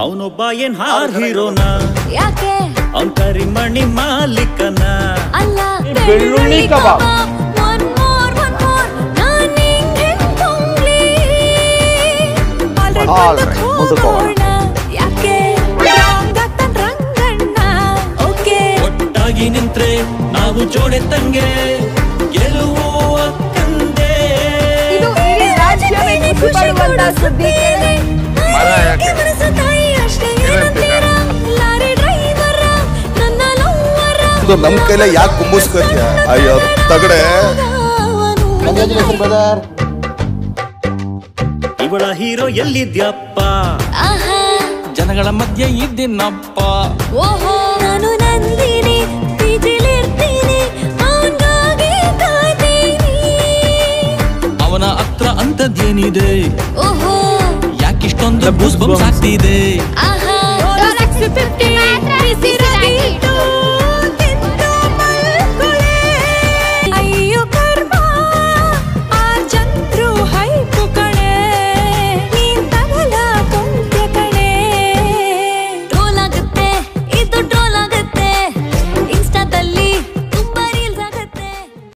ಅವನೊಬ್ಬ ಏನ್ ಹಾರ್ ಹೀರೋನ ಯಾಕೆ ಅವನ್ ಕರಿಮಣಿ ಮಾಲೀಕನ ಅಲ್ಲ ಬೆಳ್ಳುಳ್ಳಿ ಕಬಾಬ್ one more ನಾನ್ ನಿಂಗೆ ತುಂಬ್ಲಿ All right, ಮುಂದಕ್ಕೆ ಹೋಗೋಣ. ಯಾಕೆ ರಂಗತನ್ ರಂಗಣ್ಣ ಓಕೆ ಒಟ್ಟಾಗಿ ನಿಂತ್ರೆ ನಾವು ಜೋಡೆ ತಂಗೆ ಗೆಲುವು ಅಕ್ಕಂದೆ ಇದು ಇಡೀ ರಾಜ್ಯವೇ ಖುಷಿ ಪಡುವಂತ ಸುದ್ದಿ ಕೇಳಿ ಮರ ಯಾಕೆ? ಇದು ನಮ್ ಕೈಲ ಯಾಕೆ ಕುಂಬಿಸ್ಕೊತೀಯ ಅಯ್ಯೋ ತಗಡೆ ಇವಳ ಹೀರೋ ಎಲ್ಲಿದ್ಯಪ್ಪ ಜನಗಳ ಮಧ್ಯೆ ಇದ್ದೀನಪ್ಪ ಓಹೋ ನಾನು ನಂದಿನಿ ಪಿಜಿಲಿರ್ತೀನಿ ಅವನಿಗಾಗಿ ಕಾಯ್ತೀನಿ ಅವನ ಹತ್ರ ಅಂತದ್ದೇನಿದೆ ಓಹೋ ಯಾಕಿಷ್ಟೊಂದು ಬೂಸ್ ಬಂಪ್ಸ್ ಆಗ್ತಿದೆ